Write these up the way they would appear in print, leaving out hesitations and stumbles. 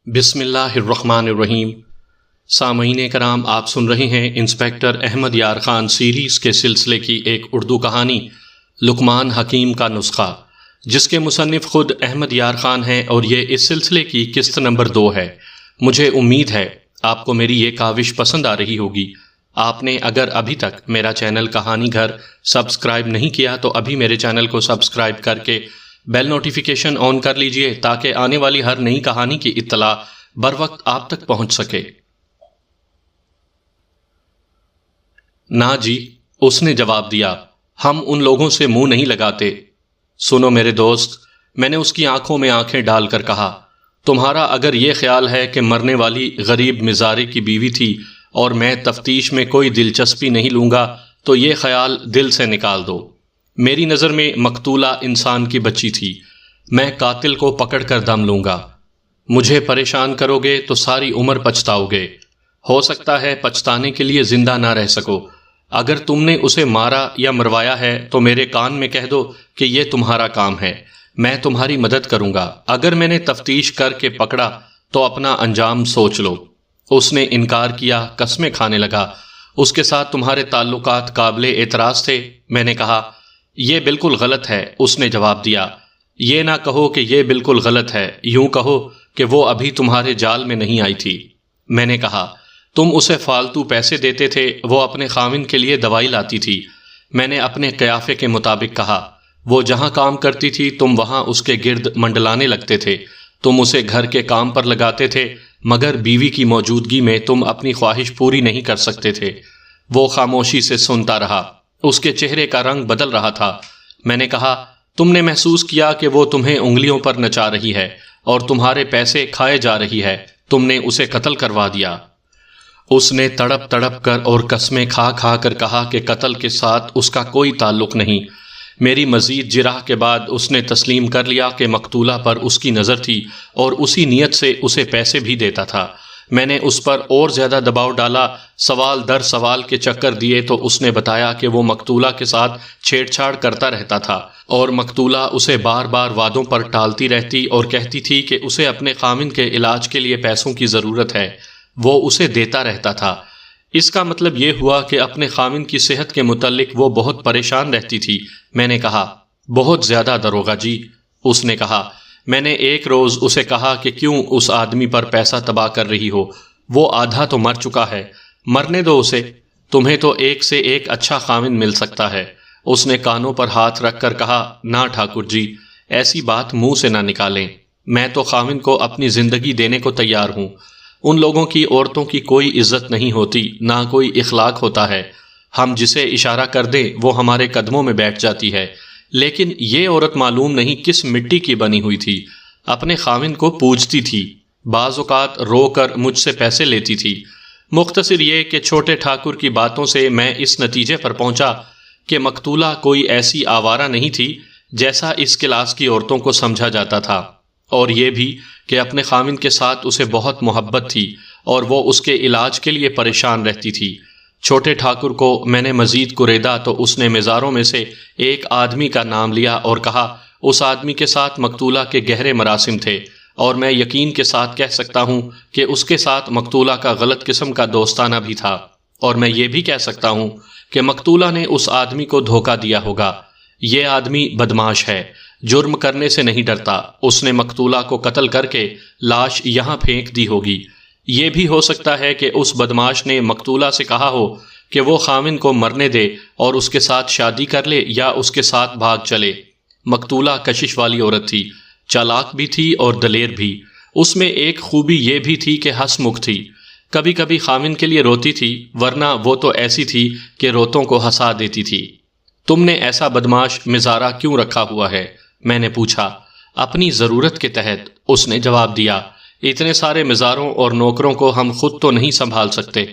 بسم اللہ الرحمن الرحیم۔ سامعین کرام، آپ سن رہے ہیں انسپیکٹر احمد یار خان سیریز کے سلسلے کی ایک اردو کہانی لقمان حکیم کا نسخہ، جس کے مصنف خود احمد یار خان ہیں، اور یہ اس سلسلے کی قسط نمبر 2 ہے۔ مجھے امید ہے آپ کو میری یہ کاوش پسند آ رہی ہوگی۔ آپ نے اگر ابھی تک میرا چینل کہانی گھر سبسکرائب نہیں کیا تو ابھی میرے چینل کو سبسکرائب کر کے بیل نوٹیفیکیشن آن کر لیجئے، تاکہ آنے والی ہر نئی کہانی کی اطلاع بر وقت آپ تک پہنچ سکے۔ نہ جی، اس نے جواب دیا، ہم ان لوگوں سے منہ نہیں لگاتے۔ سنو میرے دوست، میں نے اس کی آنکھوں میں آنکھیں ڈال کر کہا، تمہارا اگر یہ خیال ہے کہ مرنے والی غریب مزارے کی بیوی تھی اور میں تفتیش میں کوئی دلچسپی نہیں لوں گا تو یہ خیال دل سے نکال دو۔ میری نظر میں مقتولہ انسان کی بچی تھی۔ میں قاتل کو پکڑ کر دم لوں گا۔ مجھے پریشان کرو گے تو ساری عمر پچھتاؤ گے۔ ہو سکتا ہے پچھتانے کے لیے زندہ نہ رہ سکو۔ اگر تم نے اسے مارا یا مروایا ہے تو میرے کان میں کہہ دو کہ یہ تمہارا کام ہے، میں تمہاری مدد کروں گا۔ اگر میں نے تفتیش کر کے پکڑا تو اپنا انجام سوچ لو۔ اس نے انکار کیا، قسمیں کھانے لگا۔ اس کے ساتھ تمہارے تعلقات قابل اعتراض تھے؟ میں نے کہا، یہ بالکل غلط ہے۔ اس نے جواب دیا، یہ نہ کہو کہ یہ بالکل غلط ہے، یوں کہو کہ وہ ابھی تمہارے جال میں نہیں آئی تھی۔ میں نے کہا، تم اسے فالتو پیسے دیتے تھے، وہ اپنے خاوند کے لیے دوائی لاتی تھی۔ میں نے اپنے قیافے کے مطابق کہا، وہ جہاں کام کرتی تھی تم وہاں اس کے گرد منڈلانے لگتے تھے۔ تم اسے گھر کے کام پر لگاتے تھے، مگر بیوی کی موجودگی میں تم اپنی خواہش پوری نہیں کر سکتے تھے۔ وہ خاموشی سے سنتا رہا۔ اس کے چہرے کا رنگ بدل رہا تھا۔ میں نے کہا، تم نے محسوس کیا کہ وہ تمہیں انگلیوں پر نچا رہی ہے اور تمہارے پیسے کھائے جا رہی ہے۔ تم نے اسے قتل کروا دیا۔ اس نے تڑپ تڑپ کر اور قسمیں کھا کھا کر کہا کہ قتل کے ساتھ اس کا کوئی تعلق نہیں۔ میری مزید جرح کے بعد اس نے تسلیم کر لیا کہ مقتولہ پر اس کی نظر تھی اور اسی نیت سے اسے پیسے بھی دیتا تھا۔ میں نے اس پر اور زیادہ دباؤ ڈالا، سوال در سوال کے چکر دیے تو اس نے بتایا کہ وہ مقتولہ کے ساتھ چھیڑ چھاڑ کرتا رہتا تھا اور مقتولہ اسے بار بار وعدوں پر ٹالتی رہتی اور کہتی تھی کہ اسے اپنے خاوند کے علاج کے لیے پیسوں کی ضرورت ہے۔ وہ اسے دیتا رہتا تھا۔ اس کا مطلب یہ ہوا کہ اپنے خاوند کی صحت کے متعلق وہ بہت پریشان رہتی تھی۔ میں نے کہا، بہت زیادہ داروغہ جی۔ اس نے کہا، میں نے ایک روز اسے کہا کہ کیوں اس آدمی پر پیسہ تباہ کر رہی ہو، وہ آدھا تو مر چکا ہے، مرنے دو اسے، تمہیں تو ایک سے ایک اچھا خاوند مل سکتا ہے۔ اس نے کانوں پر ہاتھ رکھ کر کہا، نہ ٹھاکر جی، ایسی بات منہ سے نہ نکالیں۔ میں تو خاوند کو اپنی زندگی دینے کو تیار ہوں۔ ان لوگوں کی عورتوں کی کوئی عزت نہیں ہوتی، نہ کوئی اخلاق ہوتا ہے۔ ہم جسے اشارہ کر دیں وہ ہمارے قدموں میں بیٹھ جاتی ہے۔ لیکن یہ عورت معلوم نہیں کس مٹی کی بنی ہوئی تھی، اپنے خاوند کو پوجتی تھی، بعض اوقات رو کر مجھ سے پیسے لیتی تھی۔ مختصر یہ کہ چھوٹے ٹھاکر کی باتوں سے میں اس نتیجے پر پہنچا کہ مقتولہ کوئی ایسی آوارہ نہیں تھی جیسا اس کلاس کی عورتوں کو سمجھا جاتا تھا، اور یہ بھی کہ اپنے خاوند کے ساتھ اسے بہت محبت تھی اور وہ اس کے علاج کے لیے پریشان رہتی تھی۔ چھوٹے ٹھاکر کو میں نے مزید کریدا تو اس نے مزاروں میں سے ایک آدمی کا نام لیا اور کہا، اس آدمی کے ساتھ مقتولہ کے گہرے مراسم تھے، اور میں یقین کے ساتھ کہہ سکتا ہوں کہ اس کے ساتھ مقتولہ کا غلط قسم کا دوستانہ بھی تھا، اور میں یہ بھی کہہ سکتا ہوں کہ مقتولہ نے اس آدمی کو دھوکہ دیا ہوگا۔ یہ آدمی بدماش ہے، جرم کرنے سے نہیں ڈرتا۔ اس نے مقتولہ کو قتل کر کے لاش یہاں پھینک دی ہوگی۔ یہ بھی ہو سکتا ہے کہ اس بدماش نے مقتولہ سے کہا ہو کہ وہ خاوند کو مرنے دے اور اس کے ساتھ شادی کر لے یا اس کے ساتھ بھاگ چلے۔ مقتولہ کشش والی عورت تھی، چالاک بھی تھی اور دلیر بھی۔ اس میں ایک خوبی یہ بھی تھی کہ ہنس مکھ تھی۔ کبھی کبھی خاوند کے لیے روتی تھی، ورنہ وہ تو ایسی تھی کہ روتوں کو ہنسا دیتی تھی۔ تم نے ایسا بدماش مزارہ کیوں رکھا ہوا ہے؟ میں نے پوچھا۔ اپنی ضرورت کے تحت، اس نے جواب دیا۔ اتنے سارے مزاروں اور نوکروں کو ہم خود تو نہیں سنبھال سکتے۔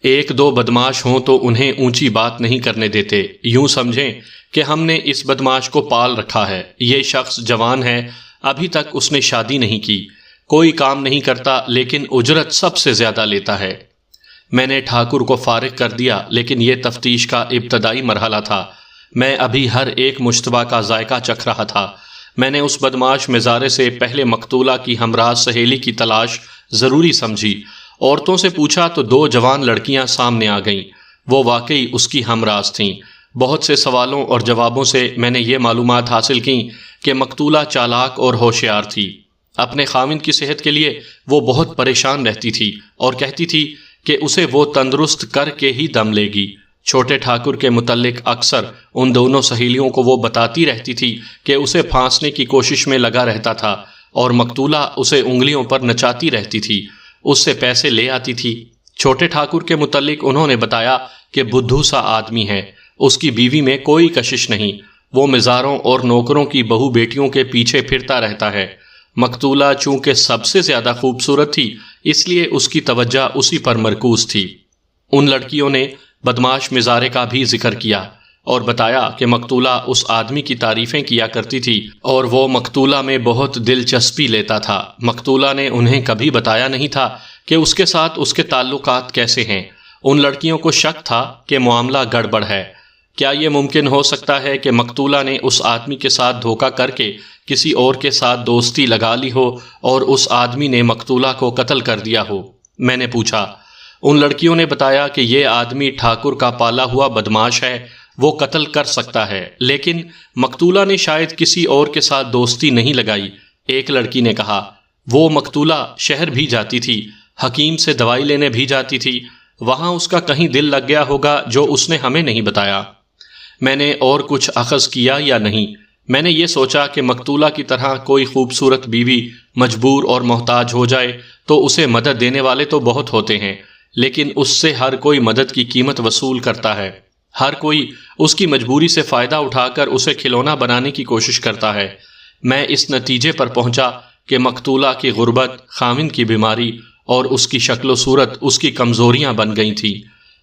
ایک دو بدماش ہوں تو انہیں اونچی بات نہیں کرنے دیتے۔ یوں سمجھیں کہ ہم نے اس بدماش کو پال رکھا ہے۔ یہ شخص جوان ہے، ابھی تک اس نے شادی نہیں کی، کوئی کام نہیں کرتا، لیکن اجرت سب سے زیادہ لیتا ہے۔ میں نے ٹھاکر کو فارغ کر دیا، لیکن یہ تفتیش کا ابتدائی مرحلہ تھا۔ میں ابھی ہر ایک مشتبہ کا ذائقہ چکھ رہا تھا۔ میں نے اس بدماش مزارے سے پہلے مقتولہ کی ہمراہ سہیلی کی تلاش ضروری سمجھی۔ عورتوں سے پوچھا تو 2 جوان لڑکیاں سامنے آ گئیں۔ وہ واقعی اس کی ہمراز تھیں۔ بہت سے سوالوں اور جوابوں سے میں نے یہ معلومات حاصل کیں کہ مقتولہ چالاک اور ہوشیار تھی۔ اپنے خاوند کی صحت کے لیے وہ بہت پریشان رہتی تھی اور کہتی تھی کہ اسے وہ تندرست کر کے ہی دم لے گی۔ چھوٹے ٹھاکر کے متعلق اکثر ان دونوں سہیلیوں کو وہ بتاتی رہتی تھی کہ اسے پھانسنے کی کوشش میں لگا رہتا تھا اور مقتولہ اسے انگلیوں پر نچاتی رہتی تھی، اس سے پیسے لے آتی تھی۔ چھوٹے ٹھاکر کے متعلق انہوں نے بتایا کہ بدھو سا آدمی ہے، اس کی بیوی میں کوئی کشش نہیں، وہ مزاروں اور نوکروں کی بہو بیٹیوں کے پیچھے پھرتا رہتا ہے۔ مقتولہ چونکہ سب سے زیادہ خوبصورت تھی اس لیے اس کی توجہ اسی پر مرکوز تھی۔ ان لڑکیوں نے بدماش مزارے کا بھی ذکر کیا اور بتایا کہ مقتولہ اس آدمی کی تعریفیں کیا کرتی تھی اور وہ مقتولہ میں بہت دلچسپی لیتا تھا۔ مقتولہ نے انہیں کبھی بتایا نہیں تھا کہ اس کے ساتھ اس کے تعلقات کیسے ہیں۔ ان لڑکیوں کو شک تھا کہ معاملہ گڑبڑ ہے۔ کیا یہ ممکن ہو سکتا ہے کہ مقتولہ نے اس آدمی کے ساتھ دھوکہ کر کے کسی اور کے ساتھ دوستی لگا لی ہو اور اس آدمی نے مقتولہ کو قتل کر دیا ہو؟ میں نے پوچھا۔ ان لڑکیوں نے بتایا کہ یہ آدمی ٹھاکر کا پالا ہوا بدماش ہے، وہ قتل کر سکتا ہے، لیکن مقتولہ نے شاید کسی اور کے ساتھ دوستی نہیں لگائی۔ ایک لڑکی نے کہا، وہ مقتولہ شہر بھی جاتی تھی، حکیم سے دوائی لینے بھی جاتی تھی، وہاں اس کا کہیں دل لگ گیا ہوگا جو اس نے ہمیں نہیں بتایا۔ میں نے اور کچھ اخذ کیا یا نہیں؟ میں نے یہ سوچا کہ مقتولہ کی طرح کوئی خوبصورت بیوی مجبور اور محتاج ہو جائے تو اسے مدد دینے والے تو بہت ہوتے ہیں، لیکن اس سے ہر کوئی مدد کی قیمت وصول کرتا ہے۔ ہر کوئی اس کی مجبوری سے فائدہ اٹھا کر اسے کھلونا بنانے کی کوشش کرتا ہے۔ میں اس نتیجے پر پہنچا کہ مقتولہ کی غربت، خاوند کی بیماری اور اس کی شکل و صورت اس کی کمزوریاں بن گئی تھیں۔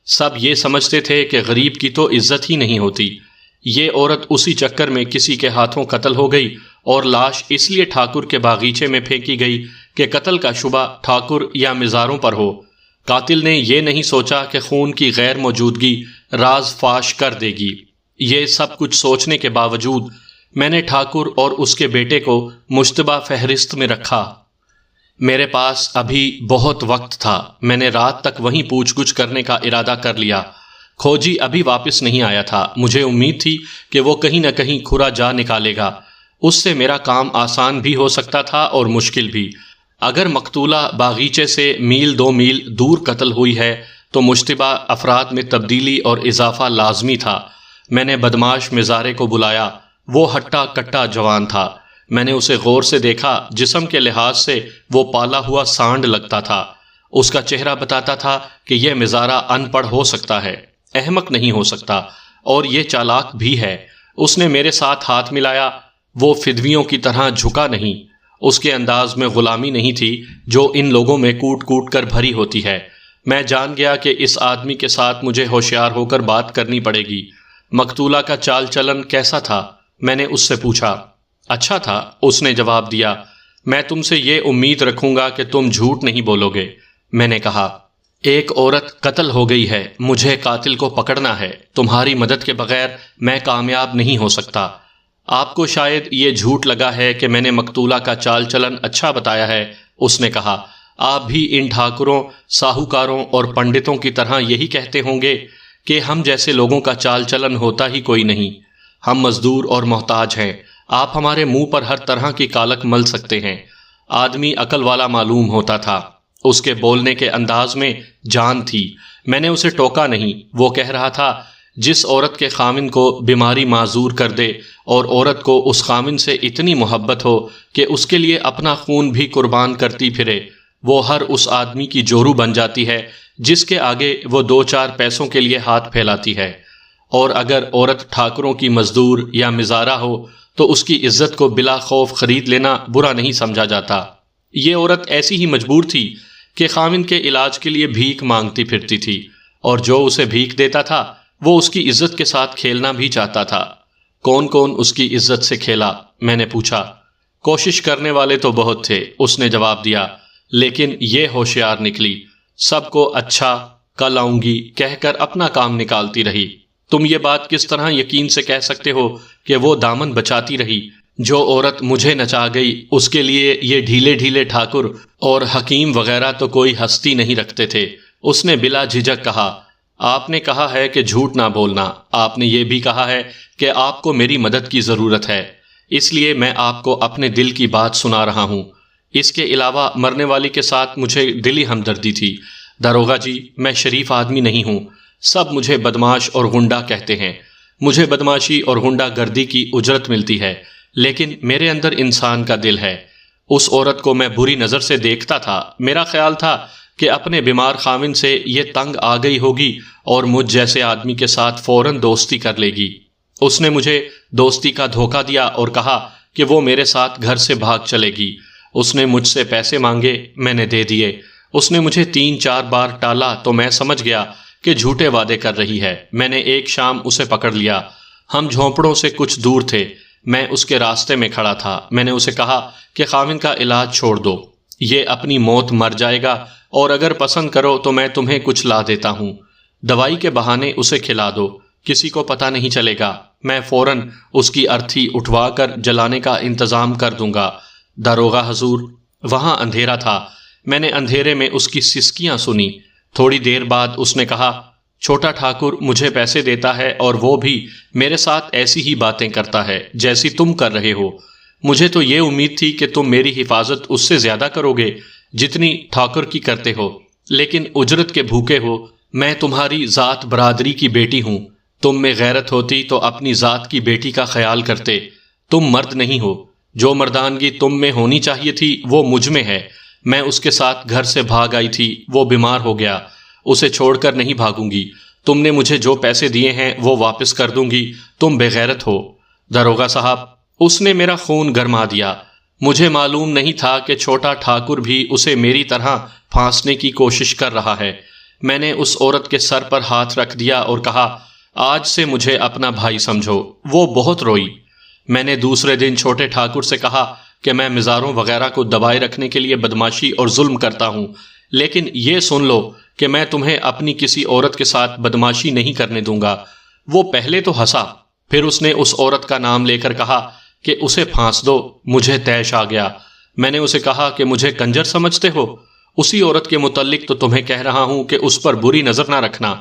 سب یہ سمجھتے تھے کہ غریب کی تو عزت ہی نہیں ہوتی۔ یہ عورت اسی چکر میں کسی کے ہاتھوں قتل ہو گئی اور لاش اس لیے ٹھاکر کے باغیچے میں پھینکی گئی کہ قتل کا شبہ ٹھاکر یا مزاروں پر ہو۔ قاتل نے یہ نہیں سوچا کہ خون کی غیر موجودگی راز فاش کر دے گی۔ یہ سب کچھ سوچنے کے باوجود میں نے ٹھاکر اور اس کے بیٹے کو مشتبہ فہرست میں رکھا۔ میرے پاس ابھی بہت وقت تھا۔ میں نے رات تک وہیں پوچھ گچھ کرنے کا ارادہ کر لیا۔ کھوجی ابھی واپس نہیں آیا تھا۔ مجھے امید تھی کہ وہ کہیں نہ کہیں کھرا جا نکالے گا۔ اس سے میرا کام آسان بھی ہو سکتا تھا اور مشکل بھی۔ اگر مقتولہ باغیچے سے میل 2 میل دور قتل ہوئی ہے تو مشتبہ افراد میں تبدیلی اور اضافہ لازمی تھا۔ میں نے بدماش مزارے کو بلایا۔ وہ ہٹا کٹا جوان تھا۔ میں نے اسے غور سے دیکھا۔ جسم کے لحاظ سے وہ پالا ہوا سانڈ لگتا تھا۔ اس کا چہرہ بتاتا تھا کہ یہ مزارہ ان پڑھ ہو سکتا ہے، احمق نہیں ہو سکتا، اور یہ چالاک بھی ہے۔ اس نے میرے ساتھ ہاتھ ملایا۔ وہ فدویوں کی طرح جھکا نہیں۔ اس کے انداز میں غلامی نہیں تھی جو ان لوگوں میں کوٹ کوٹ کر بھری ہوتی ہے۔ میں جان گیا کہ اس آدمی کے ساتھ مجھے ہوشیار ہو کر بات کرنی پڑے گی۔ مقتولہ کا چال چلن کیسا تھا؟ میں نے اس سے پوچھا۔ اچھا تھا، اس نے جواب دیا۔ میں تم سے یہ امید رکھوں گا کہ تم جھوٹ نہیں بولو گے۔ میں نے کہا، ایک عورت قتل ہو گئی ہے، مجھے قاتل کو پکڑنا ہے۔ تمہاری مدد کے بغیر میں کامیاب نہیں ہو سکتا۔ آپ کو شاید یہ جھوٹ لگا ہے کہ میں نے مقتولہ کا چال چلن اچھا بتایا ہے، اس نے کہا۔ آپ بھی ان ٹھاکروں، ساہوکاروں اور پنڈتوں کی طرح یہی کہتے ہوں گے کہ ہم جیسے لوگوں کا چال چلن ہوتا ہی کوئی نہیں۔ ہم مزدور اور محتاج ہیں، آپ ہمارے منہ پر ہر طرح کی کالک مل سکتے ہیں۔ آدمی عقل والا معلوم ہوتا تھا، اس کے بولنے کے انداز میں جان تھی۔ میں نے اسے ٹوکا نہیں۔ وہ کہہ رہا تھا، جس عورت کے خاوند کو بیماری معذور کر دے اور عورت کو اس خاوند سے اتنی محبت ہو کہ اس کے لیے اپنا خون بھی قربان کرتی پھرے، وہ ہر اس آدمی کی جورو بن جاتی ہے جس کے آگے وہ 2-4 پیسوں کے لیے ہاتھ پھیلاتی ہے۔ اور اگر عورت ٹھاکروں کی مزدور یا مزارہ ہو تو اس کی عزت کو بلا خوف خرید لینا برا نہیں سمجھا جاتا۔ یہ عورت ایسی ہی مجبور تھی کہ خاوند کے علاج کے لیے بھیک مانگتی پھرتی تھی، اور جو اسے بھیک دیتا تھا وہ اس کی عزت کے ساتھ کھیلنا بھی چاہتا تھا۔ کون کون اس کی عزت سے کھیلا؟ میں نے پوچھا۔ کوشش کرنے والے تو بہت تھے، اس نے جواب دیا، لیکن یہ ہوشیار نکلی، سب کو اچھا کل آؤں گی کہہ کر اپنا کام نکالتی رہی۔ تم یہ بات کس طرح یقین سے کہہ سکتے ہو کہ وہ دامن بچاتی رہی؟ جو عورت مجھے نچا گئی اس کے لیے یہ ڈھیلے ڈھیلے ٹھاکر اور حکیم وغیرہ تو کوئی ہستی نہیں رکھتے تھے۔ اس نے بلا جھجک کہا، آپ نے کہا ہے کہ جھوٹ نہ بولنا، آپ نے یہ بھی کہا ہے کہ آپ کو میری مدد کی ضرورت ہے، اس لیے میں آپ کو اپنے دل کی بات سنا رہا ہوں۔ اس کے علاوہ مرنے والی کے ساتھ مجھے دلی ہمدردی تھی۔ داروغہ جی، میں شریف آدمی نہیں ہوں، سب مجھے بدماش اور غنڈہ کہتے ہیں۔ مجھے بدماشی اور غنڈہ گردی کی اجرت ملتی ہے، لیکن میرے اندر انسان کا دل ہے۔ اس عورت کو میں بری نظر سے دیکھتا تھا، میرا خیال تھا کہ اپنے بیمار خاوند سے یہ تنگ آ گئی ہوگی اور مجھ جیسے آدمی کے ساتھ فوراً دوستی کر لے گی۔ اس نے مجھے دوستی کا دھوکہ دیا اور کہا کہ وہ میرے ساتھ گھر سے بھاگ چلے گی۔ اس نے مجھ سے پیسے مانگے، میں نے دے دیے۔ اس نے مجھے 3-4 بار ٹالا تو میں سمجھ گیا کہ جھوٹے وعدے کر رہی ہے۔ میں نے ایک شام اسے پکڑ لیا، ہم جھونپڑوں سے کچھ دور تھے، میں اس کے راستے میں کھڑا تھا۔ میں نے اسے کہا کہ خاوند کا علاج چھوڑ دو، یہ اپنی موت مر جائے گا، اور اگر پسند کرو تو میں تمہیں کچھ لا دیتا ہوں، دوائی کے بہانے اسے کھلا دو، کسی کو پتہ نہیں چلے گا، میں فوراً اس کی ارتھی اٹھوا کر جلانے کا انتظام کر دوں گا۔ داروغہ حضور، وہاں اندھیرا تھا، میں نے اندھیرے میں اس کی سسکیاں سنی۔ تھوڑی دیر بعد اس نے کہا، چھوٹا ٹھاکر مجھے پیسے دیتا ہے اور وہ بھی میرے ساتھ ایسی ہی باتیں کرتا ہے جیسی تم کر رہے ہو۔ مجھے تو یہ امید تھی کہ تم میری حفاظت اس سے زیادہ کرو گے جتنی ٹھاکر کی کرتے ہو، لیکن اجرت کے بھوکے ہو۔ میں تمہاری ذات برادری کی بیٹی ہوں، تم میں غیرت ہوتی تو اپنی ذات کی بیٹی کا خیال کرتے۔ تم مرد نہیں ہو، جو مردانگی تم میں ہونی چاہیے تھی وہ مجھ میں ہے۔ میں اس کے ساتھ گھر سے بھاگ آئی تھی، وہ بیمار ہو گیا، اسے چھوڑ کر نہیں بھاگوں گی۔ تم نے مجھے جو پیسے دیے ہیں وہ واپس کر دوں گی، تم بے غیرت ہو۔ داروغہ صاحب، اس نے میرا خون گرما دیا۔ مجھے معلوم نہیں تھا کہ چھوٹا ٹھاکر بھی اسے میری طرح پھانسنے کی کوشش کر رہا ہے۔ میں نے اس عورت کے سر پر ہاتھ رکھ دیا اور کہا، آج سے مجھے اپنا بھائی سمجھو۔ وہ بہت روئی۔ میں نے دوسرے دن چھوٹے ٹھاکر سے کہا کہ میں مزاروں وغیرہ کو دبائے رکھنے کے لیے بدماشی اور ظلم کرتا ہوں، لیکن یہ سن لو کہ میں تمہیں اپنی کسی عورت کے ساتھ بدماشی نہیں کرنے دوں گا۔ وہ پہلے تو ہنسا، پھر اس نے اس عورت کا نام لے کر کہا کہ اسے پھانس دو۔ مجھے طیش آ گیا۔ میں نے اسے کہا کہ مجھے کنجر سمجھتے ہو؟ اسی عورت کے متعلق تو تمہیں کہہ رہا ہوں کہ اس پر بری نظر نہ رکھنا۔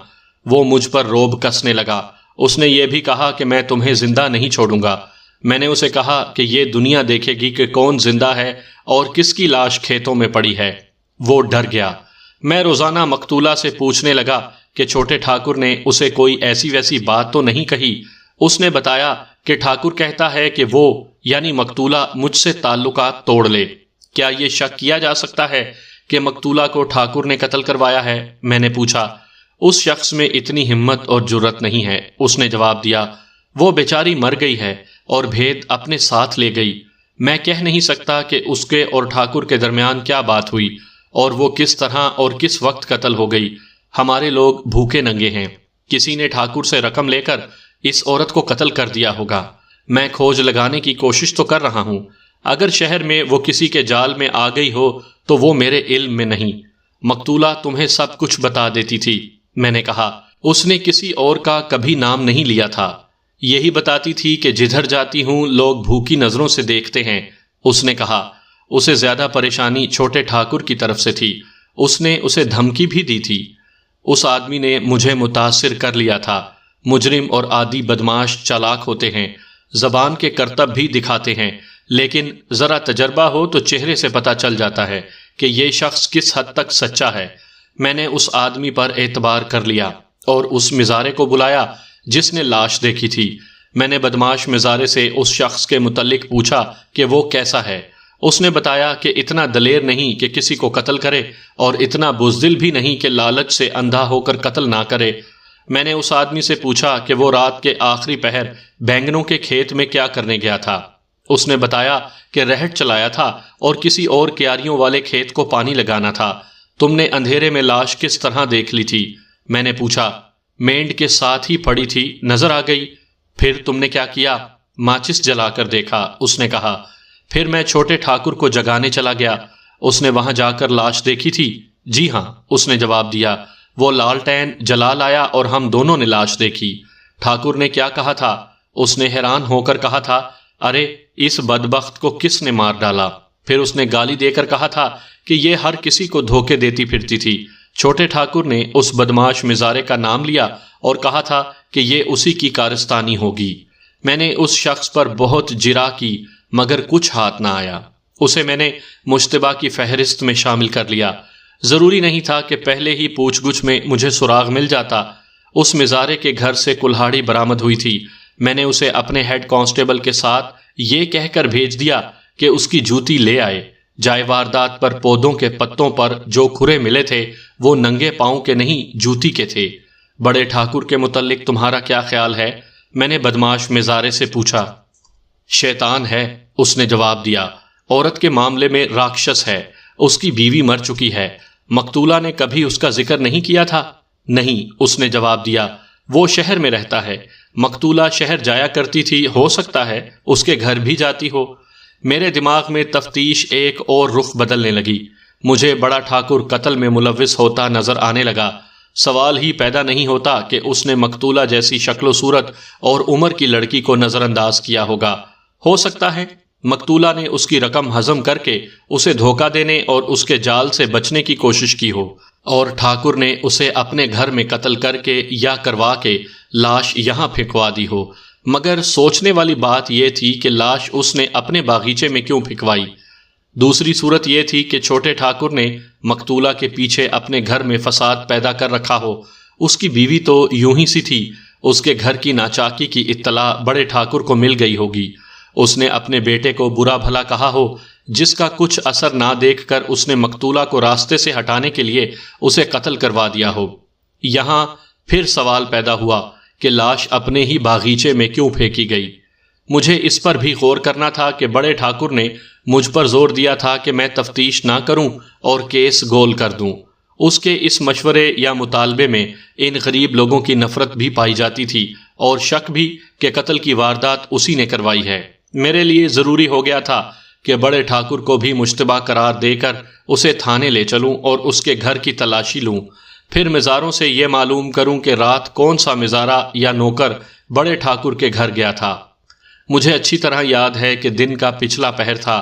وہ مجھ پر روب کسنے لگا۔ اس نے یہ بھی کہا کہ میں تمہیں زندہ نہیں چھوڑوں گا۔ میں نے اسے کہا کہ یہ دنیا دیکھے گی کہ کون زندہ ہے اور کس کی لاش کھیتوں میں پڑی ہے۔ وہ ڈر گیا۔ میں روزانہ مقتولہ سے پوچھنے لگا کہ چھوٹے ٹھاکر نے اسے کوئی ایسی ویسی بات تو نہیں کہی۔ اس نے بتایا کہ ٹھاکر کہتا ہے کہ وہ یعنی مقتولہ مجھ سے تعلقات توڑ لے۔ کیا یہ شک کیا جا سکتا ہے کہ مقتولہ کو ٹھاکر نے قتل کروایا ہے؟ میں نے پوچھا۔ اس شخص میں اتنی ہمت اور جرت نہیں ہے، اس نے جواب دیا۔ وہ بیچاری مر گئی ہے اور بھید اپنے ساتھ لے گئی۔ میں کہہ نہیں سکتا کہ اس کے اور ٹھاکر کے درمیان کیا بات ہوئی اور وہ کس طرح اور کس وقت قتل ہو گئی۔ ہمارے لوگ بھوکے ننگے ہیں، کسی نے ٹھاکر سے رقم لے کر اس عورت کو قتل کر دیا ہوگا۔ میں کھوج لگانے کی کوشش تو کر رہا ہوں، اگر شہر میں وہ کسی کے جال میں آ گئی ہو تو وہ میرے علم میں نہیں۔ مقتولہ تمہیں سب کچھ بتا دیتی تھی، میں نے کہا۔ اس نے کسی اور کا کبھی نام نہیں لیا تھا، یہی بتاتی تھی کہ جدھر جاتی ہوں لوگ بھوکی نظروں سے دیکھتے ہیں۔ اس نے کہا۔ اسے زیادہ پریشانی چھوٹے ٹھاکر کی طرف سے تھی، اس نے اسے دھمکی بھی دی تھی۔ اس آدمی نے مجھے متاثر کر لیا تھا۔ مجرم اور عادی بدماش چالاک ہوتے ہیں، زبان کے کرتب بھی دکھاتے ہیں، لیکن ذرا تجربہ ہو تو چہرے سے پتہ چل جاتا ہے کہ یہ شخص کس حد تک سچا ہے۔ میں نے اس آدمی پر اعتبار کر لیا اور اس مزارے کو بلایا جس نے لاش دیکھی تھی۔ میں نے بدماش مزارے سے اس شخص کے متعلق پوچھا کہ وہ کیسا ہے۔ اس نے بتایا کہ اتنا دلیر نہیں کہ کسی کو قتل کرے اور اتنا بزدل بھی نہیں کہ لالچ سے اندھا ہو کر قتل نہ کرے۔ میں نے اس آدمی سے پوچھا کہ وہ رات کے آخری پہر بینگنوں کے کھیت میں کیا کرنے گیا تھا۔ اس نے بتایا کہ رہٹ چلایا تھا اور کسی اور کیاریوں والے کھیت کو پانی لگانا تھا۔ تم نے اندھیرے میں لاش کس طرح دیکھ لی تھی؟ میں نے پوچھا۔ مینڈ کے ساتھ ہی پڑی تھی، نظر آ گئی۔ پھر تم نے کیا کیا؟ ماچس جلا کر دیکھا، اس نے کہا۔ پھر میں چھوٹے ٹھاکر کو جگانے چلا گیا۔ اس نے وہاں جا کر لاش دیکھی تھی؟ جی ہاں، اس نے جواب دیا۔ وہ لالٹین جلا لایا اور ہم دونوں نے لاش دیکھی۔ ٹھاکر نے کیا کہا تھا؟ اس نے حیران ہو کر کہا تھا ارے اس بدبخت کو کس نے مار ڈالا؟ پھر اس نے گالی دے کر کہا تھا کہ یہ ہر کسی کو دھوکے دیتی پھرتی تھی۔ چھوٹے ٹھاکر نے اس بدماش مزارے کا نام لیا اور کہا تھا کہ یہ اسی کی کارستانی ہوگی۔ میں نے اس شخص پر بہت جرا کی مگر کچھ ہاتھ نہ آیا۔ اسے میں نے مشتبہ کی فہرست میں شامل کر لیا۔ ضروری نہیں تھا کہ پہلے ہی پوچھ گچھ میں مجھے سراغ مل جاتا۔ اس مزارے کے گھر سے کلہاڑی برآمد ہوئی تھی۔ میں نے اسے اپنے ہیڈ کانسٹیبل کے ساتھ یہ کہہ کر بھیج دیا کہ اس کی جوتی لے آئے۔ جائے واردات پر پودوں کے پتوں پر جو کھرے ملے تھے وہ ننگے پاؤں کے نہیں جوتی کے تھے۔ بڑے ٹھاکر کے متعلق تمہارا کیا خیال ہے؟ میں نے بدماش مزارے سے پوچھا۔ شیطان ہے، اس نے جواب دیا۔ عورت کے معاملے میں راکشس ہے۔ اس کی بیوی مر چکی ہے۔ مقتولہ نے کبھی اس کا ذکر نہیں کیا تھا؟ نہیں، اس نے جواب دیا۔ وہ شہر میں رہتا ہے۔ مقتولہ شہر جایا کرتی تھی، ہو سکتا ہے اس کے گھر بھی جاتی ہو۔ میرے دماغ میں تفتیش ایک اور رخ بدلنے لگی۔ مجھے بڑا ٹھاکر قتل میں ملوث ہوتا نظر آنے لگا۔ سوال ہی پیدا نہیں ہوتا کہ اس نے مقتولہ جیسی شکل و صورت اور عمر کی لڑکی کو نظر انداز کیا ہوگا۔ ہو سکتا ہے مقتولہ نے اس کی رقم ہضم کر کے اسے دھوکہ دینے اور اس کے جال سے بچنے کی کوشش کی ہو، اور ٹھاکر نے اسے اپنے گھر میں قتل کر کے یا کروا کے لاش یہاں پھینکوا دی ہو۔ مگر سوچنے والی بات یہ تھی کہ لاش اس نے اپنے باغیچے میں کیوں پھینکوائی؟ دوسری صورت یہ تھی کہ چھوٹے ٹھاکر نے مقتولہ کے پیچھے اپنے گھر میں فساد پیدا کر رکھا ہو۔ اس کی بیوی تو یوں ہی سی تھی۔ اس کے گھر کی ناچاکی کی اطلاع بڑے ٹھاکر کو مل گئی ہوگی۔ اس نے اپنے بیٹے کو برا بھلا کہا ہو، جس کا کچھ اثر نہ دیکھ کر اس نے مقتولہ کو راستے سے ہٹانے کے لیے اسے قتل کروا دیا ہو۔ یہاں پھر سوال پیدا ہوا کہ لاش اپنے ہی باغیچے میں کیوں پھینکی گئی؟ مجھے اس پر بھی غور کرنا تھا کہ بڑے ٹھاکر نے مجھ پر زور دیا تھا کہ میں تفتیش نہ کروں اور کیس گول کر دوں۔ اس کے اس مشورے یا مطالبے میں ان غریب لوگوں کی نفرت بھی پائی جاتی تھی اور شک بھی کہ قتل کی واردات اسی نے کروائی ہے۔ میرے لیے ضروری ہو گیا تھا کہ بڑے ٹھاکر کو بھی مشتبہ قرار دے کر اسے تھانے لے چلوں اور اس کے گھر کی تلاشی لوں۔ پھر مزاروں سے یہ معلوم کروں کہ رات کون سا مزارہ یا نوکر بڑے ٹھاکر کے گھر گیا تھا۔ مجھے اچھی طرح یاد ہے کہ دن کا پچھلا پہر تھا۔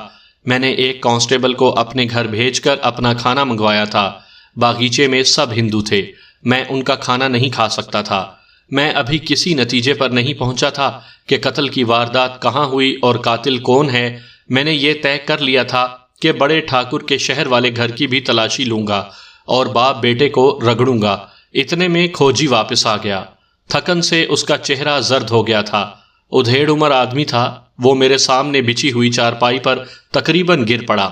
میں نے ایک کانسٹیبل کو اپنے گھر بھیج کر اپنا کھانا منگوایا تھا۔ باغیچے میں سب ہندو تھے۔ میں ان کا کھانا نہیں کھا سکتا تھا۔ میں ابھی کسی نتیجے پر نہیں پہنچا تھا کہ قتل کی واردات کہاں ہوئی اور قاتل کون ہے۔ میں نے یہ طے کر لیا تھا کہ بڑے ٹھاکر کے شہر والے گھر کی بھی تلاشی لوں گا اور باپ بیٹے کو رگڑوں گا۔ اتنے میں کھوجی واپس آ گیا۔ تھکن سے اس کا چہرہ زرد ہو گیا تھا۔ ادھیڑ عمر آدمی تھا۔ وہ میرے سامنے بچھی ہوئی چارپائی پر تقریباً گر پڑا۔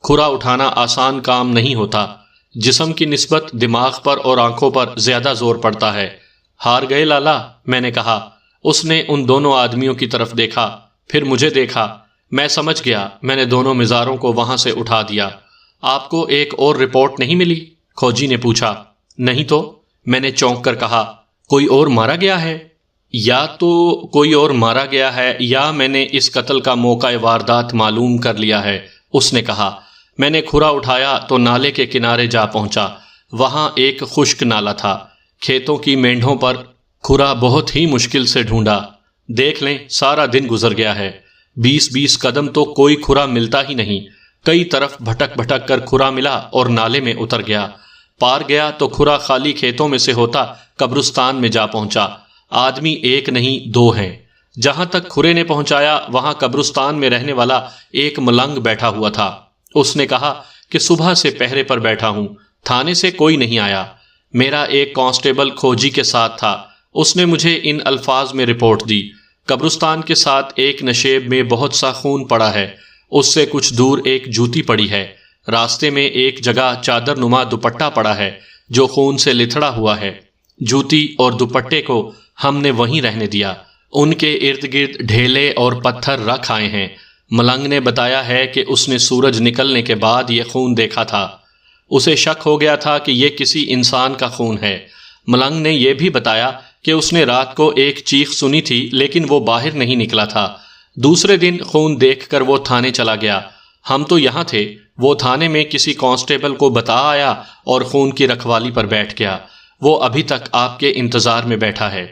کھرا اٹھانا آسان کام نہیں ہوتا۔ جسم کی نسبت دماغ پر اور آنکھوں پر زیادہ زور پڑتا ہے۔ ہار گئے لالا، میں نے کہا۔ اس نے ان دونوں آدمیوں کی طرف دیکھا، پھر مجھے دیکھا۔ میں سمجھ گیا۔ میں نے دونوں مزاروں کو وہاں سے اٹھا دیا۔ آپ کو ایک اور رپورٹ نہیں ملی؟ کھوجی نے پوچھا۔ نہیں تو، میں نے چونک کر کہا۔ کوئی اور مارا گیا ہے؟ یا تو کوئی اور مارا گیا ہے یا میں نے اس قتل کا موقع واردات معلوم کر لیا ہے، اس نے کہا۔ میں نے کھرا اٹھایا تو نالے کے کنارے جا پہنچا۔ وہاں ایک خشک نالا تھا۔ کھیتوں کی مینڈھوں پر کھرا بہت ہی مشکل سے ڈھونڈا۔ دیکھ لیں سارا دن گزر گیا ہے۔ 20 قدم تو کوئی کھرا ملتا ہی نہیں۔ کئی طرف بھٹک بھٹک کر کھرا ملا اور نالے میں اتر گیا۔ پار گیا تو کھرا خالی کھیتوں میں سے ہوتا قبرستان میں جا پہنچا۔ آدمی ایک نہیں 2 ہیں۔ جہاں تک کھرے نے پہنچایا وہاں قبرستان میں رہنے والا ایک ملنگ بیٹھا ہوا تھا۔ اس نے کہا کہ صبح سے پہرے پر بیٹھا ہوں، تھانے سے کوئی نہیں آیا۔ میرا ایک کانسٹیبل کھوجی کے ساتھ تھا۔ اس نے مجھے ان الفاظ میں رپورٹ دی۔ قبرستان کے ساتھ ایک نشیب میں بہت سا خون پڑا ہے۔ اس سے کچھ دور ایک جوتی پڑی ہے۔ راستے میں ایک جگہ چادر نما دوپٹہ پڑا ہے جو خون سے لتھڑا ہوا ہے۔ جوتی اور دوپٹے کو ہم نے وہیں رہنے دیا۔ ان کے ارد گرد ڈھیلے اور پتھر رکھ آئے ہیں۔ ملنگ نے بتایا ہے کہ اس نے سورج نکلنے کے بعد یہ خون دیکھا تھا۔ اسے شک ہو گیا تھا کہ یہ کسی انسان کا خون ہے۔ ملنگ نے یہ بھی بتایا کہ اس نے رات کو ایک چیخ سنی تھی لیکن وہ باہر نہیں نکلا تھا۔ دوسرے دن خون دیکھ کر وہ تھانے چلا گیا۔ ہم تو یہاں تھے۔ وہ تھانے میں کسی کانسٹیبل کو بتا آیا اور خون کی رکھوالی پر بیٹھ گیا۔ وہ ابھی تک آپ کے انتظار میں بیٹھا ہے۔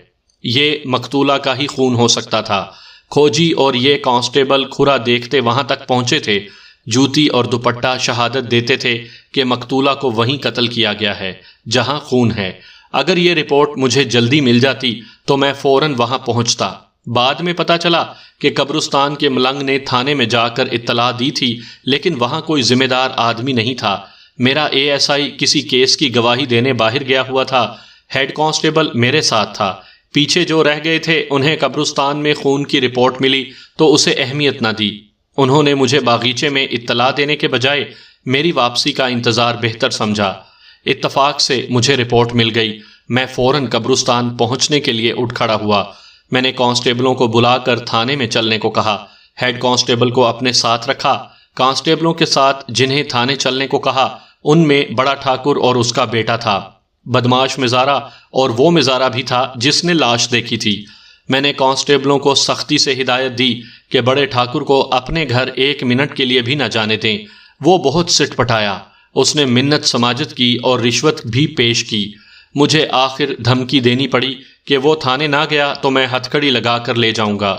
یہ مقتولہ کا ہی خون ہو سکتا تھا۔ کھوجی اور یہ کانسٹیبل کھرا دیکھتے وہاں تک پہنچے تھے۔ جوتی اور دوپٹہ شہادت دیتے تھے کہ مقتولہ کو وہیں قتل کیا گیا ہے جہاں خون ہے۔ اگر یہ رپورٹ مجھے جلدی مل جاتی تو میں فوراً وہاں پہنچتا۔ بعد میں پتہ چلا کہ قبرستان کے ملنگ نے تھانے میں جا کر اطلاع دی تھی، لیکن وہاں کوئی ذمہ دار آدمی نہیں تھا۔ میرا ASI کسی کیس کی گواہی دینے باہر گیا ہوا تھا۔ ہیڈ کانسٹیبل میرے ساتھ تھا۔ پیچھے جو رہ گئے تھے انہیں قبرستان میں خون کی رپورٹ ملی تو اسے اہمیت نہ دی۔ انہوں نے مجھے باغیچے میں اطلاع دینے کے بجائے میری واپسی کا انتظار بہتر سمجھا۔ اتفاق سے مجھے رپورٹ مل گئی۔ میں فوراً قبرستان پہنچنے کے لیے اٹھ کھڑا ہوا۔ میں نے کانسٹیبلوں کو بلا کر تھانے میں چلنے کو کہا۔ ہیڈ کانسٹیبل کو اپنے ساتھ رکھا۔ کانسٹیبلوں کے ساتھ جنہیں تھانے چلنے کو کہا ان میں بڑا ٹھاکر اور اس کا بیٹا تھا، بدماش مزارہ اور وہ مزارہ بھی تھا جس نے لاش دیکھی تھی۔ میں نے کانسٹیبلوں کو سختی سے ہدایت دی کہ بڑے ٹھاکر کو اپنے گھر 1 منٹ کے لیے بھی نہ جانے دیں۔ وہ بہت سٹ پٹایا۔ اس نے منت سماجت کی اور رشوت بھی پیش کی۔ مجھے آخر دھمکی دینی پڑی کہ وہ تھانے نہ گیا تو میں ہتھکڑی لگا کر لے جاؤں گا۔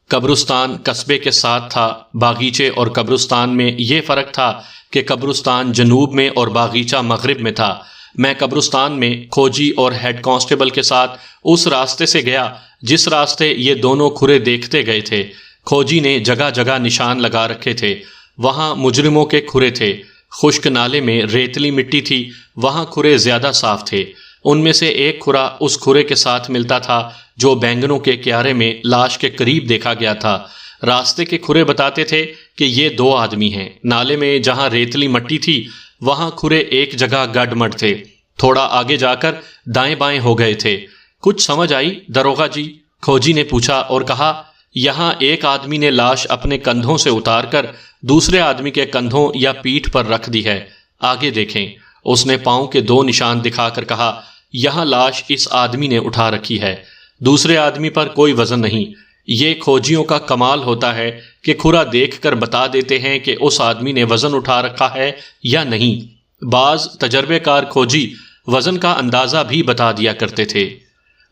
قبرستان قصبے کے ساتھ تھا۔ باغیچے اور قبرستان میں یہ فرق تھا کہ قبرستان جنوب میں اور باغیچہ مغرب میں تھا۔ میں قبرستان میں کھوجی اور ہیڈ کانسٹیبل کے ساتھ اس راستے سے گیا جس راستے یہ دونوں کھرے دیکھتے گئے تھے۔ کھوجی نے جگہ جگہ نشان لگا رکھے تھے۔ وہاں مجرموں کے کھرے تھے۔ خشک نالے میں ریتلی مٹی تھی، وہاں کھرے زیادہ صاف تھے۔ ان میں سے ایک کھرا اس کھرے کے ساتھ ملتا تھا جو بینگنوں کے کیارے میں لاش کے قریب دیکھا گیا تھا۔ راستے کے کھرے بتاتے تھے کہ یہ 2 آدمی ہیں۔ نالے میں جہاں ریتلی مٹی تھی وہاں کھرے ایک جگہ گڈ مڈ تھے، تھوڑا آگے جا کر دائیں بائیں ہو گئے تھے۔ کچھ سمجھ آئی داروغہ جی؟ کھوجی نے پوچھا اور کہا، یہاں ایک آدمی نے لاش اپنے کندھوں سے اتار کر دوسرے آدمی کے کندھوں یا پیٹھ پر رکھ دی ہے، آگے دیکھیں۔ اس نے پاؤں کے 2 نشان دکھا کر کہا، یہاں لاش اس آدمی نے اٹھا رکھی ہے، دوسرے آدمی پر کوئی وزن نہیں۔ یہ کھوجیوں کا کمال ہوتا ہے کہ کھرا دیکھ کر بتا دیتے ہیں کہ اس آدمی نے وزن اٹھا رکھا ہے یا نہیں۔ بعض تجربے کار کھوجی وزن کا اندازہ بھی بتا دیا کرتے تھے۔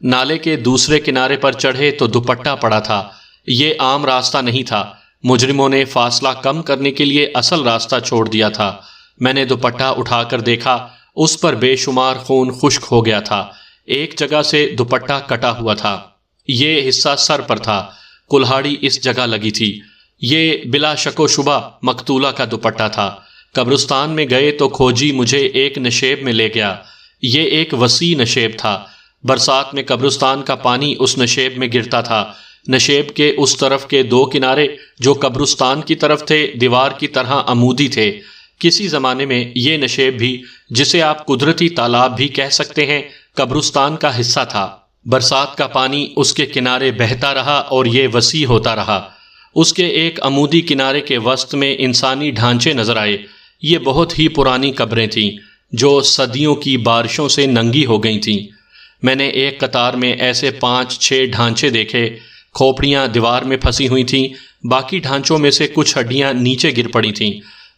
نالے کے دوسرے کنارے پر چڑھے تو دوپٹہ پڑا تھا۔ یہ عام راستہ نہیں تھا۔ مجرموں نے فاصلہ کم کرنے کے لیے اصل راستہ چھوڑ دیا تھا۔ میں نے دوپٹہ اٹھا کر دیکھا، اس پر بے شمار خون خشک ہو گیا تھا۔ ایک جگہ سے دوپٹہ کٹا ہوا تھا۔ یہ حصہ سر پر تھا، کلہاڑی اس جگہ لگی تھی۔ یہ بلا شک و شبہ مقتولہ کا دوپٹہ تھا۔ قبرستان میں گئے تو کھوجی مجھے ایک نشیب میں لے گیا۔ یہ ایک وسیع نشیب تھا۔ برسات میں قبرستان کا پانی اس نشیب میں گرتا تھا۔ نشیب کے اس طرف کے 2 کنارے جو قبرستان کی طرف تھے دیوار کی طرح عمودی تھے۔ کسی زمانے میں یہ نشیب بھی، جسے آپ قدرتی تالاب بھی کہہ سکتے ہیں، قبرستان کا حصہ تھا۔ برسات کا پانی اس کے کنارے بہتا رہا اور یہ وسیع ہوتا رہا۔ اس کے ایک عمودی کنارے کے وسط میں انسانی ڈھانچے نظر آئے۔ یہ بہت ہی پرانی قبریں تھیں جو صدیوں کی بارشوں سے ننگی ہو گئی تھیں۔ میں نے ایک قطار میں ایسے 5-6 ڈھانچے دیکھے۔ کھوپڑیاں دیوار میں پھنسی ہوئی تھیں، باقی ڈھانچوں میں سے کچھ ہڈیاں نیچے گر پڑی تھیں۔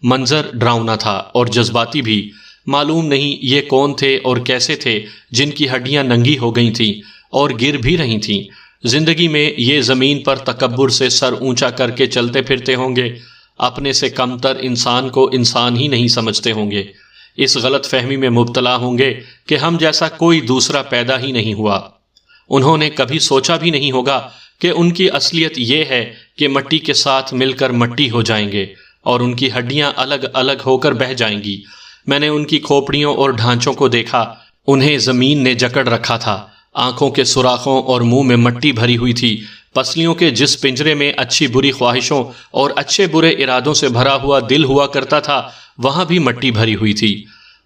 منظر ڈراؤنا تھا اور جذباتی بھی۔ معلوم نہیں یہ کون تھے اور کیسے تھے جن کی ہڈیاں ننگی ہو گئی تھیں اور گر بھی رہی تھیں۔ زندگی میں یہ زمین پر تکبر سے سر اونچا کر کے چلتے پھرتے ہوں گے، اپنے سے کم تر انسان کو انسان ہی نہیں سمجھتے ہوں گے، اس غلط فہمی میں مبتلا ہوں گے کہ ہم جیسا کوئی دوسرا پیدا ہی نہیں ہوا۔ انہوں نے کبھی سوچا بھی نہیں ہوگا کہ ان کی اصلیت یہ ہے کہ مٹی کے ساتھ مل کر مٹی ہو جائیں گے اور ان کی ہڈیاں الگ الگ ہو کر بہہ جائیں گی۔ میں نے ان کی کھوپڑیوں اور ڈھانچوں کو دیکھا، انہیں زمین نے جکڑ رکھا تھا۔ آنکھوں کے سوراخوں اور منہ میں مٹی بھری ہوئی تھی۔ پسلیوں کے جس پنجرے میں اچھی بری خواہشوں اور اچھے برے ارادوں سے بھرا ہوا دل ہوا کرتا تھا، وہاں بھی مٹی بھری ہوئی تھی۔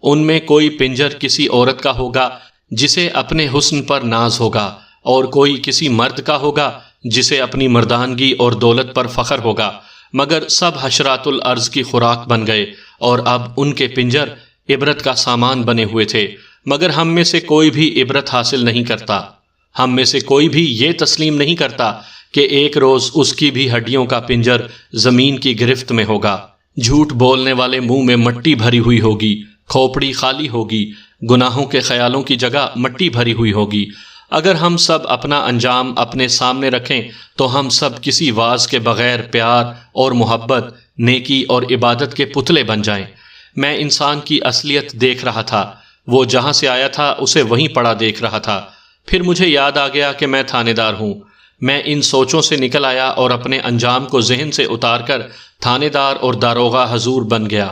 ان میں کوئی پنجر کسی عورت کا ہوگا جسے اپنے حسن پر ناز ہوگا، اور کوئی کسی مرد کا ہوگا جسے اپنی مردانگی اور دولت پر فخر ہوگا، مگر سب حشرات الارض کی خوراک بن گئے اور اب ان کے پنجر عبرت کا سامان بنے ہوئے تھے، مگر ہم میں سے کوئی بھی عبرت حاصل نہیں کرتا۔ ہم میں سے کوئی بھی یہ تسلیم نہیں کرتا کہ ایک روز اس کی بھی ہڈیوں کا پنجر زمین کی گرفت میں ہوگا۔ جھوٹ بولنے والے منہ میں مٹی بھری ہوئی ہوگی، کھوپڑی خالی ہوگی، گناہوں کے خیالوں کی جگہ مٹی بھری ہوئی ہوگی۔ اگر ہم سب اپنا انجام اپنے سامنے رکھیں تو ہم سب کسی واز کے بغیر پیار اور محبت، نیکی اور عبادت کے پتلے بن جائیں۔ میں انسان کی اصلیت دیکھ رہا تھا، وہ جہاں سے آیا تھا اسے وہیں پڑا دیکھ رہا تھا۔ پھر مجھے یاد آ گیا کہ میں تھانے دار ہوں۔ میں ان سوچوں سے نکل آیا اور اپنے انجام کو ذہن سے اتار کر تھانے دار اور داروغہ حضور بن گیا۔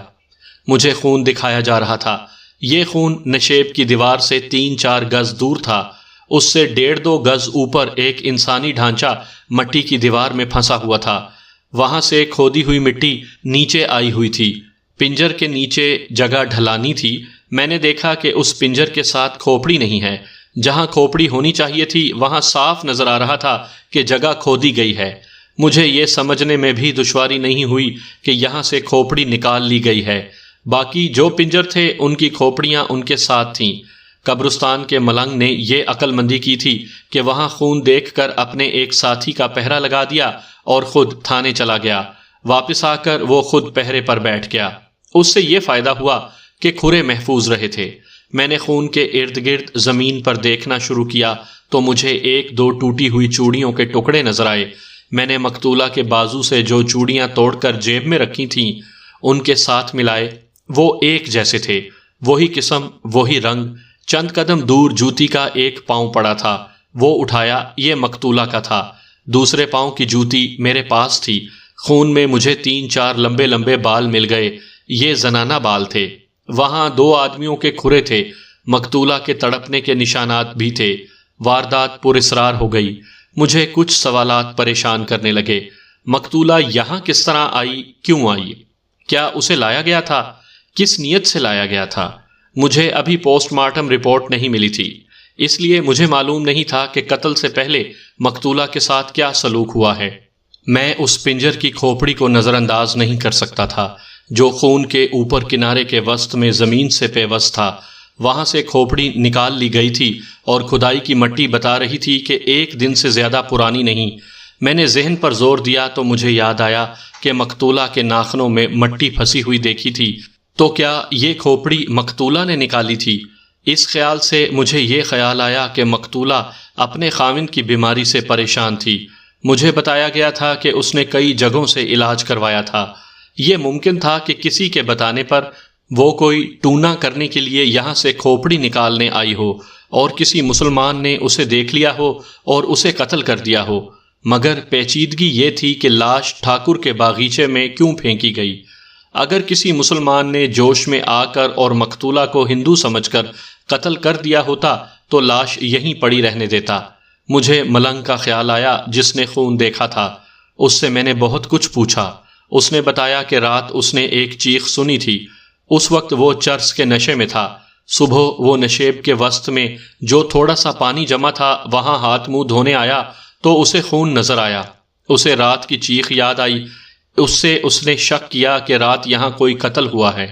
مجھے خون دکھایا جا رہا تھا۔ یہ خون نشیب کی دیوار سے 3-4 گز دور تھا۔ اس سے 1.5-2 گز اوپر ایک انسانی ڈھانچہ مٹی کی دیوار میں پھنسا ہوا تھا۔ وہاں سے کھودی ہوئی مٹی نیچے آئی ہوئی تھی۔ پنجر کے نیچے جگہ ڈھلانی تھی۔ میں نے دیکھا کہ اس پنجر کے ساتھ کھوپڑی نہیں ہے۔ جہاں کھوپڑی ہونی چاہیے تھی وہاں صاف نظر آ رہا تھا کہ جگہ کھودی گئی ہے۔ مجھے یہ سمجھنے میں بھی دشواری نہیں ہوئی کہ یہاں سے کھوپڑی نکال لی گئی ہے۔ باقی جو پنجر تھے ان کی کھوپڑیاں ان کے ساتھ تھیں۔ قبرستان کے ملنگ نے یہ عقل مندی کی تھی کہ وہاں خون دیکھ کر اپنے ایک ساتھی کا پہرا لگا دیا اور خود تھانے چلا گیا۔ واپس آ کر وہ خود پہرے پر بیٹھ گیا۔ اس سے یہ فائدہ ہوا کہ کھرے محفوظ رہے تھے۔ میں نے خون کے ارد گرد زمین پر دیکھنا شروع کیا تو مجھے 1-2 ٹوٹی ہوئی چوڑیوں کے ٹکڑے نظر آئے۔ میں نے مقتولہ کے بازو سے جو چوڑیاں توڑ کر جیب میں رکھی تھیں ان کے ساتھ ملائے۔ وہ ایک جیسے تھے، وہی قسم، وہی رنگ۔ چند قدم دور جوتی کا ایک پاؤں پڑا تھا، وہ اٹھایا، یہ مقتولہ کا تھا۔ دوسرے پاؤں کی جوتی میرے پاس تھی۔ خون میں مجھے 3-4 لمبے لمبے بال مل گئے، یہ زنانہ بال تھے۔ وہاں 2 آدمیوں کے کھرے تھے، مقتولہ کے تڑپنے کے نشانات بھی تھے۔ واردات پر اسرار ہو گئی۔ مجھے کچھ سوالات پریشان کرنے لگے۔ مقتولہ یہاں کس طرح آئی؟ کیوں آئی؟ کیا اسے لایا گیا تھا؟ کس نیت سے لایا گیا تھا؟ مجھے ابھی پوسٹ مارٹم رپورٹ نہیں ملی تھی، اس لیے مجھے معلوم نہیں تھا کہ قتل سے پہلے مقتولہ کے ساتھ کیا سلوک ہوا ہے۔ میں اس پنجر کی کھوپڑی کو نظر انداز نہیں کر سکتا تھا جو خون کے اوپر کنارے کے وسط میں زمین سے پیوست تھا۔ وہاں سے کھوپڑی نکال لی گئی تھی اور کھدائی کی مٹی بتا رہی تھی کہ 1 دن سے زیادہ پرانی نہیں۔ میں نے ذہن پر زور دیا تو مجھے یاد آیا کہ مقتولہ کے ناخنوں میں مٹی پھنسی ہوئی دیکھی تھی، تو کیا یہ کھوپڑی مقتولہ نے نکالی تھی؟ اس خیال سے مجھے یہ خیال آیا کہ مقتولہ اپنے خاوند کی بیماری سے پریشان تھی۔ مجھے بتایا گیا تھا کہ اس نے کئی جگہوں سے علاج کروایا تھا۔ یہ ممکن تھا کہ کسی کے بتانے پر وہ کوئی ٹونا کرنے کے لیے یہاں سے کھوپڑی نکالنے آئی ہو اور کسی مسلمان نے اسے دیکھ لیا ہو اور اسے قتل کر دیا ہو۔ مگر پیچیدگی یہ تھی کہ لاش ٹھاکر کے باغیچے میں کیوں پھینکی گئی؟ اگر کسی مسلمان نے جوش میں آ کر اور مقتولہ کو ہندو سمجھ کر قتل کر دیا ہوتا تو لاش یہیں پڑی رہنے دیتا۔ مجھے ملنگ کا خیال آیا جس نے خون دیکھا تھا۔ اس سے میں نے بہت کچھ پوچھا۔ اس نے بتایا کہ رات اس نے ایک چیخ سنی تھی۔ اس وقت وہ چرس کے نشے میں تھا۔ صبح وہ نشیب کے وسط میں جو تھوڑا سا پانی جمع تھا وہاں ہاتھ منہ دھونے آیا تو اسے خون نظر آیا۔ اسے رات کی چیخ یاد آئی۔ اس نے شک کیا کہ رات یہاں کوئی قتل ہوا ہے۔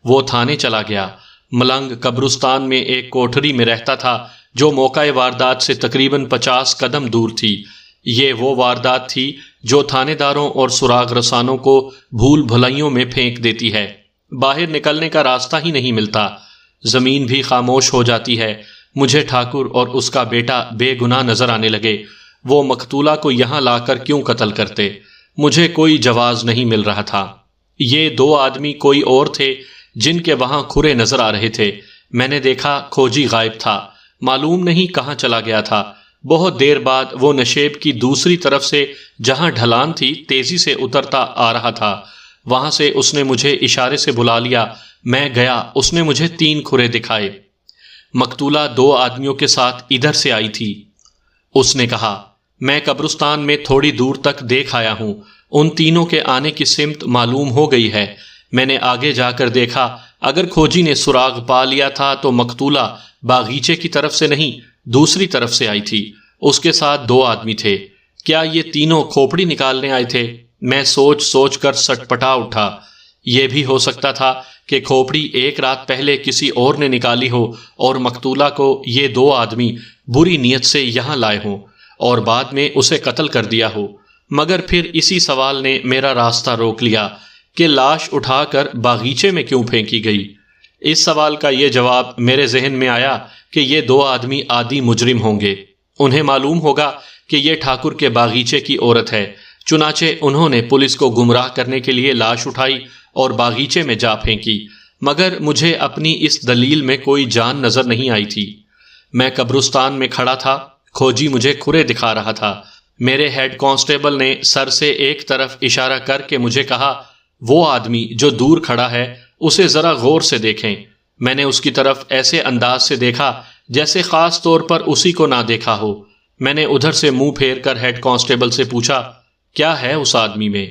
وہ تھانے چلا گیا۔ ملنگ قبرستان میں ایک کوٹھری میں رہتا تھا جو موقع واردات سے تقریباً 50 قدم دور تھی۔ یہ وہ واردات تھی جو تھانے داروں اور سراغ رسانوں کو بھول بھلائیوں میں پھینک دیتی ہے۔ باہر نکلنے کا راستہ ہی نہیں ملتا، زمین بھی خاموش ہو جاتی ہے۔ مجھے ٹھاکر اور اس کا بیٹا بے گناہ نظر آنے لگے۔ وہ مقتولہ کو یہاں لا کر کیوں قتل کرتے؟ مجھے کوئی جواز نہیں مل رہا تھا۔ یہ 2 آدمی کوئی اور تھے جن کے وہاں کھرے نظر آ رہے تھے۔ میں نے دیکھا کھوجی غائب تھا، معلوم نہیں کہاں چلا گیا تھا۔ بہت دیر بعد وہ نشیب کی دوسری طرف سے جہاں ڈھلان تھی تیزی سے اترتا آ رہا تھا۔ وہاں سے اس نے مجھے اشارے سے بلا لیا۔ میں گیا۔ اس نے مجھے 3 کھرے دکھائے۔ مقتولہ 2 آدمیوں کے ساتھ ادھر سے آئی تھی۔ اس نے کہا، میں قبرستان میں تھوڑی دور تک دیکھ آیا ہوں۔ ان تینوں کے آنے کی سمت معلوم ہو گئی ہے۔ میں نے آگے جا کر دیکھا، اگر کھوجی نے سراغ پا لیا تھا تو مقتولہ باغیچے کی طرف سے نہیں دوسری طرف سے آئی تھی۔ اس کے ساتھ 2 آدمی تھے۔ کیا یہ تینوں کھوپڑی نکالنے آئے تھے؟ میں سوچ سوچ کر سٹپٹا اٹھا۔ یہ بھی ہو سکتا تھا کہ کھوپڑی ایک رات پہلے کسی اور نے نکالی ہو اور مقتولہ کو یہ 2 آدمی بری نیت سے یہاں لائے ہوں اور بعد میں اسے قتل کر دیا ہو۔ مگر پھر اسی سوال نے میرا راستہ روک لیا کہ لاش اٹھا کر باغیچے میں کیوں پھینکی گئی؟ اس سوال کا یہ جواب میرے ذہن میں آیا کہ یہ 2 آدمی عادی مجرم ہوں گے۔ انہیں معلوم ہوگا کہ یہ ٹھاکر کے باغیچے کی عورت ہے، چنانچہ انہوں نے پولیس کو گمراہ کرنے کے لیے لاش اٹھائی اور باغیچے میں جا پھینکی، مگر مجھے اپنی اس دلیل میں کوئی جان نظر نہیں آئی تھی۔ میں قبرستان میں کھڑا تھا، کھوجی مجھے کھرے دکھا رہا تھا۔ میرے ہیڈ کانسٹیبل نے سر سے ایک طرف اشارہ کر کے مجھے کہا، وہ آدمی جو دور کھڑا ہے اسے ذرا غور سے دیکھیں۔ میں نے اس کی طرف ایسے انداز سے دیکھا جیسے خاص طور پر اسی کو نہ دیکھا ہو۔ میں نے ادھر سے منہ پھیر کر ہیڈ کانسٹیبل سے پوچھا، کیا ہے اس آدمی میں؟